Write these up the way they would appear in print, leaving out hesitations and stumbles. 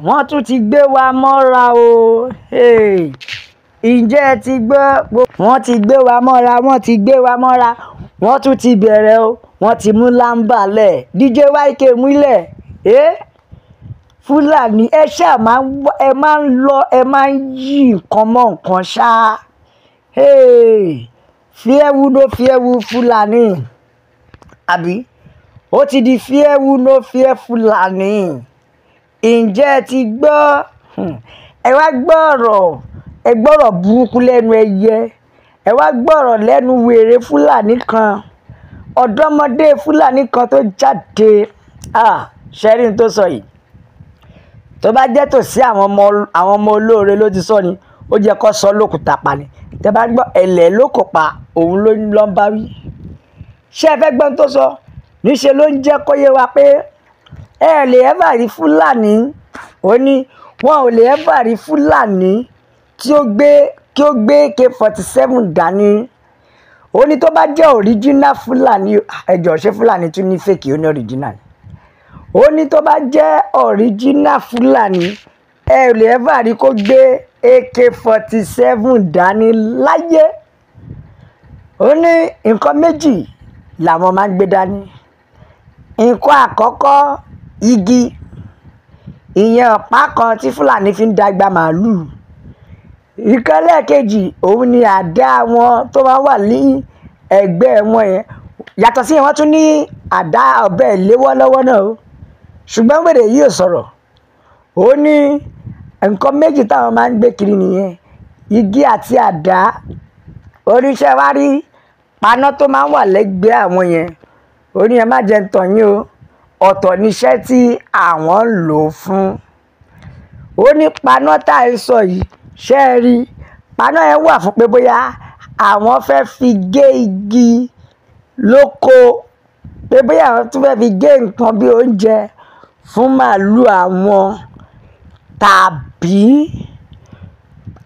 wọ́n tún ti gbé wa mọ́ra o. Ǹjẹ́ ẹ ti gbọ́? Wọ́n ti gbé wa mọ́ra, wọ́n ti gbé wa mọ́ra, wọ́n tún ti bẹ̀rẹ̀ o. Wọ́n ti mú lámbà lẹ̀, DJ YK múlẹ̀. Fúlàní ẹ ṣáà máa ń lọ, ẹ máa ń yí nǹkan mọ́ nǹkan ṣá. Fearwu no fearwu Fúlàní, àbí ó ti di fearwu no fear Fúlàní. Ǹjẹ́ ẹ ti gbọ́? Ẹ wá gbọ́rọ̀, ẹ gbọ́rọ̀ burúkú lẹ́nu ẹyẹ, ẹ wá gbọ́rọ̀ lẹ́nu wèrè Fúlàní kan, ọ̀dọ́mọdé Fúlàní kan tó jáde. Ṣẹ́rí tó sọ yìí, tó bá jẹ́ tòsí àwọn ọmọ olóore ló ti sọ ni, ó jẹ́ kó sọ lókùúta pa ni. Tẹ́ bá gbọ́ ẹ̀lẹ́ ló kò pa, òun ló ń bá wí. Ṣé ẹ fẹ́ gbọ́n tó sọ? Níṣe ló ń jẹ́ kó yé wa pé ẹ lè ẹ́fà rí Fúlàní, ó ní wọn ò lè ẹ́fà rí Fúlàní kí ó gbé AK-47 dání. Ó ní tó bá jẹ́ original Fúlàní, ẹjọ́ ṣé Fúlàní tún ní fake, ó ní original. Ó ní tó bá jẹ́ original Fúlàní, ẹ lè ẹ́fà rí kó gbé AK-47 dání láyé. Ó ní nǹkan méjì làwọn máa ń gbé dání. Nǹkan àkọ́kọ́, igi, ìyẹn ọ̀pá kan tí Fúlàní fi ń dàgbà màálù. Nǹkan lẹ́ẹ̀kejì, òun ni àdá wọn tó máa wà ní ẹ̀gbẹ́ wọn yẹn. Yàtọ̀ sí yẹn, wọ́n tún ní àdá ọ̀bẹ ìléwọ́ lọ́wọ́ náà o. Ṣùgbọ́n wèrè yìí ò sọ̀rọ̀. Ó ní nǹkan méjì táwọn máa ń gbé kiri nìyẹn, igi àti àdá. Oníṣẹ́ wá rí paná tó máa ń wà lẹ́gbẹ̀ẹ́ àwọn yẹn. Ó ní ẹ má jẹ́ ń tàn yín o, ọ̀tọ̀ níṣẹ́ tí àwọn ń lò fún. Ó ní paná tá à ń sọ yìí, ṣé ẹ rí? Paná yẹn wà fún pé bóyá àwọn fẹ́ fi gé igi lóko, pé bóyá àwọn tún fẹ́ fi gé nǹkan bí oúnjẹ fún màálù àwọn, tàbí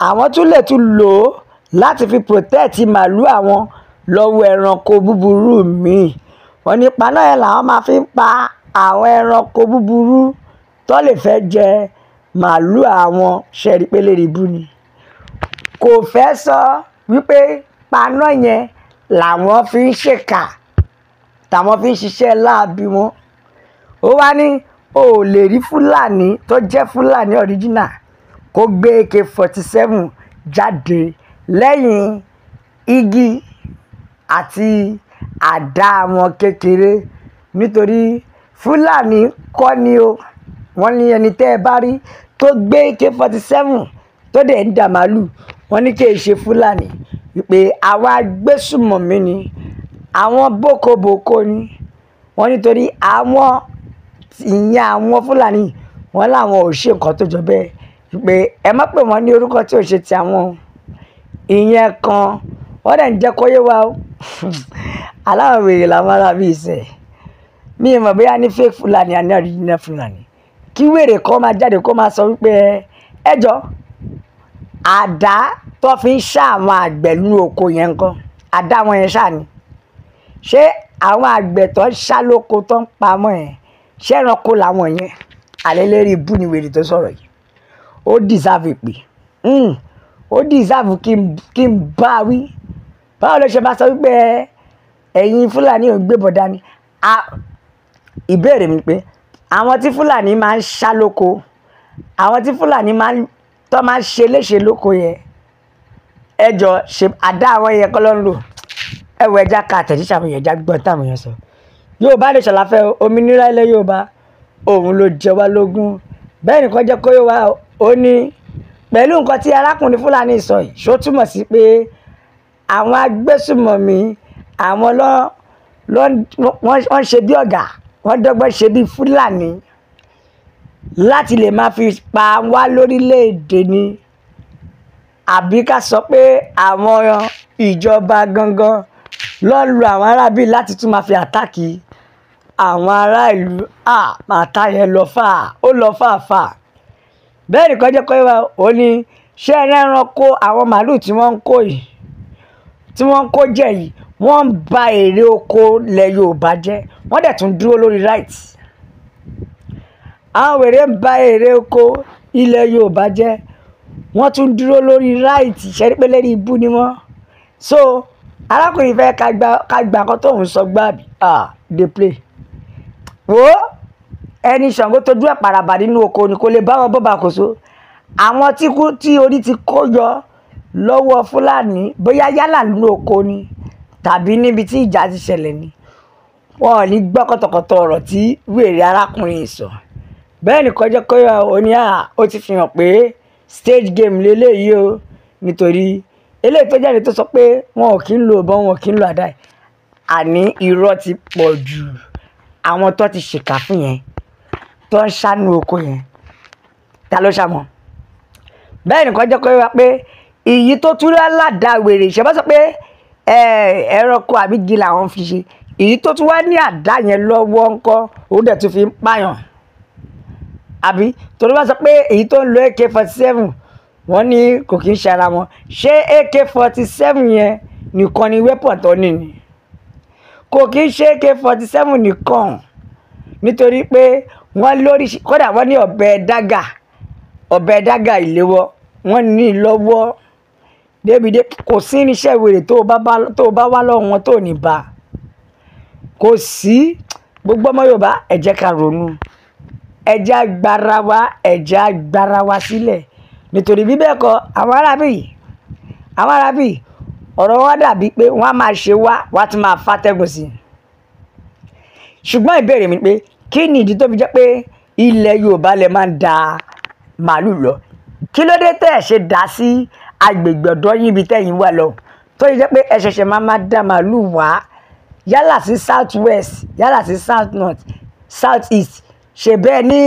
àwọn tún lè lò ó láti fi protect màálù àwọn lọ́wọ́ ẹranko búburú míì. Wọ́n ní paná yẹn làwọn máa fi ń pa àwọn ẹranko búburú tó lè fẹ́ jẹ màálù àwọn. Ṣẹ̀rí pé lérí ibú ni. Kò fẹ́ sọ wípé paná yẹn làwọn fi ń ṣèkà, tàwọn fi ń ṣiṣẹ́ láabi wọn. Ó wá ní o ò lè rí Fúlàní tó jẹ́ Fúlàní original kó gbé AK-47 jáde lẹ́yìn igi àti àdá wọn kékeré, nítorí Fúlàní kọ́ ni o. Wọ́n ní ẹni tẹ́ ẹ bá rí tó gbé AK-47 tó dẹ̀ ń dà màálù, wọ́n ní kì í ṣe Fúlàní, wípé àwọn agbésùmọ̀mí ni, àwọn bókobòko ni. Wọ́n nítorí àwọn Fúlàní, wọ́n láwọn ò ṣe nǹkan tó jọ bẹ́ẹ̀, wípé ẹ má pè wọ́n ní orúkọ tí ò ṣe ti àwọn. Ìyẹn kan, wọ́n dẹ̀ ń jẹ́ kó yé wa o. Aláwọ̀ wèrè làwọn ará bí ìṣẹ̀. Mi ò mọ̀ bóyá ní fake Fúlàní àní original Fúlàní. Kí wèrè kan máa jáde kó máa sọ wípé ẹjọ́ àdá tó fi ń ṣá àwọn àgbẹ̀ nínú oko yẹn ńkọ́? Àdá wọn yẹn ṣá ni. Ṣé àwọn àgbẹ̀ tó ń ṣá lóko tó ń pamọ́ yẹn, ṣé ẹranko làwọn yẹn? Àlélẹ́rí ibú ni wèrè tó sọ̀rọ̀ yìí. Ó deserve ìpè. Ó deserve kí n bá wí. Báwo ló ṣe máa sọ wípé ẹ̀yin Fúlàní ò gbé bọ̀dá ni? Ìbéèrè mi pé àwọn tí Fúlàní máa ń ṣá lóko, àwọn tí Fúlàní máa ń ṣe léṣe lóko yẹn, ẹjọ́ ṣe àdá àwọn yẹn kọ́ ló ń lò? Ẹwọ ẹja ká àtẹ̀jíṣẹ́ àwọn èèyàn já gbọ́n táwọn èèyàn sọ. Yorùbá lè ṣàlàfẹ́ òmìnira ilẹ̀ Yorùbá, òun ló jẹ wá lógún. Bẹ́ẹ̀ nìkan jẹ́ kó yé wa, ó ní pẹ̀lú nǹkan tí arákùnrin Fúlàní sọ yìí, ṣó túmọ̀ sí pé àwọn agbésùmọ̀mí, àwọn wọ́n ṣe bí ọ̀gá, wọ́n dọ́gbọ́n ṣe bí Fúlàní láti lè máa fi pa wá lórílẹ̀‐èdè ni? Àbí ká sọ pé àwọn ìjọba gangan ló ń lo àwọn arábí láti tún máa fi àtáàkì àwọn ará ìlú? Màtá yẹn lọ fà, ó lọ fàáfà. Bẹ́ẹ̀ nìkan jẹ́ kó yé wa, ó ní ṣé ẹranko àwọn màálù tí wọ́n ń kó yìí, tí wọ́n ń kó jẹ yìí, wọ́n ń ba èrè oko ilẹ̀ Yorùbá jẹ́, wọ́n dẹ̀ tún dúró lórí right. àwọn wèrè ń ba èrè oko ilẹ̀ Yorùbá jẹ́ wọ́n tún dúró lórí ráìtì ṣẹ́rí pé lẹ́rí ibú ni wọ́n. So arákùnrin fẹ́ ká gba kan tóun sọ gbàbí dey play wo ẹni Ṣàngó tó dúró paraba nínú oko ni kò lè bá wọn bọ́ba kòso. Àwọn tí orí ti kó yọ lọ́wọ́ Fúlàní bóyá yálà nínú oko ni tàbí níbi tí ìjà ti ṣẹlẹ̀ ni wọn ò ní gbọ́ kọ́tọ̀kọ́tọ̀ ọ̀rọ̀ tí wèrè arákùnrin sọ. Bẹ́ẹ̀ ni kọjá kọ́yọ̀ òní ó ti fi hàn pé stage game lélẹ́yìí o, nítorí eléyìí tó jáde tó sọ pé wọn ò kí ń lo ìbọn wọn ò kí ń lo àdá yìí àní irọ́ ti pọ̀ jù. Àwọn tó ti ṣèkà fún yẹn tó ń ṣánú oko yẹn ta ló ṣàmọ́. Bẹ́ẹ̀ ni kọjá kọ́yọ̀ wá pé èyí tó tún ládàá wèrè ìṣẹ́bọ́ sọ pé ẹranko àbí igi làwọn fi ṣe èyí tó tún wá ní àdá yẹn lọ́wọ́ ńkọ́ òun dẹ̀ tún fi ń pààyàn àbí torí wọ́n sọ pé èyí tó ń lo AK-47 wọ́n ní kò kí ń ṣe ara wọn. Ṣé AK-47 yẹn nìkan ni weapon tó ní ni? Kò kí ń ṣe AK-47 nìkan nítorí pé wọ́n lórí kódà wọ́n ní ọ̀bẹ dágà ìléwọ́ wọ́n ní lọ́wọ́ débìdé kò sí irinṣẹ́ wèrè tó bá wá lọ́wọ́ wọn tó ní bá kò sí. Gbogbo ọmọ Yorùbá ẹ jẹ́ ká ronú ẹ jẹ́ agbára wa sílẹ̀ nítorí bí bẹ́ẹ̀ kọ́ àwọn arábì ọ̀rọ̀ wa dàbí pé wọ́n á máa ṣe wá tún máa fàtẹ́gùn sí i. Ṣùgbọ́n ìbéèrè mi pé kí ni ìdí tó fi jẹ́ pé ilẹ̀ Yorùbá lè máa ń da màálù lọ? Kí ló dé tẹ́ ẹ̀ ṣe dá sí agbègbè ọ̀dọ́ yín ibi tẹ́yìn wà lọ tó yẹ pé ẹ ṣẹ̀ṣẹ̀ máa da màálù wá yálà sí south west yálà sí south north south east ṣe bẹ́ẹ̀ ní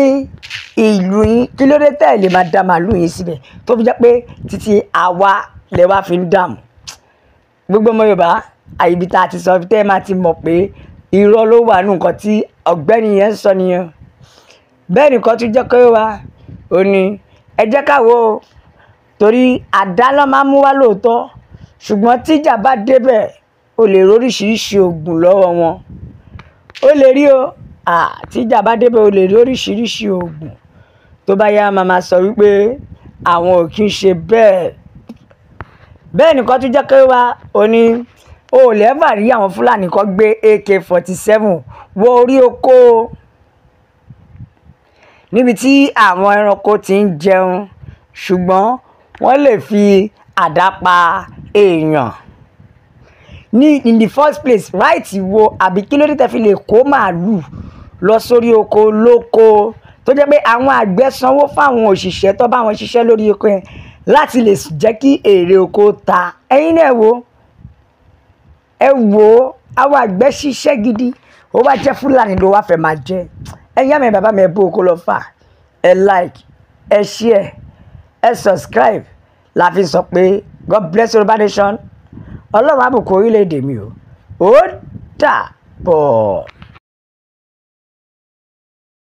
ìlú yín? Kí ló dé tẹ́ ẹ̀ lè máa da màálù yín síbẹ̀ tó fi jẹ́ pé títí àwa lè wá fi ń dààmú? Gbogbo ọmọ Yorùbá àyíbi tá a ti sọ tẹ́ ẹ máa ti mọ̀ pé irọ́ ló wà nù nǹkan tí ọ̀gbẹ́ni yẹn ń sọ nìyẹn. Bẹ́ẹ̀ nìkan tún jẹ́ kó wá ó ní ẹ jẹ́ ká wò ó torí àdá ló máa ń mú wá lóòótọ́ ṣùgbọ́n tíjà bá débẹ̀ o lè róríṣiríṣi oògùn lọ́wọ́ wọn o lè rí o tíjà bá débẹ̀ o lè rí oríṣiríṣi oògùn tó bá yá máa sọ wípé àwọn ò kí ń ṣe bẹ́ẹ̀. Bẹ́ẹ̀ nìkan tún jẹ́ kó wá ó ní o ò lẹ́fà rí àwọn Fúlàní kan gbé AK-47 wọ orí oko níbi tí àwọn ẹranko ti ń jẹun ṣùgbọ́n wọ́n lè fi àdá pa èèyàn. In the first place right wo àbí kí ló dé tẹ́ fi lè kó màálù lọ sórí oko lóko tó jẹ́ pé àwọn àgbẹ̀ sanwó fáwọn òṣìṣẹ́ tó bá wọn ṣiṣẹ́ lórí oko yẹn láti lè jẹ́ kí èrè oko ta. Ẹ̀yin náà ẹ wò àwọn àgbẹ̀ ṣiṣẹ́ gidi ó wá jẹ́ Fúlàní ló wá fẹ́ máa jẹ. Ẹ̀yin àmì bàbá mi ẹ bó oko lọ fà ẹ like ẹ share ẹ subscribe la fi sọ pé God bless Yorùbá nation. Ọlọ́run á bùkún orílẹ̀-èdè mi o. Ó dàbọ̀.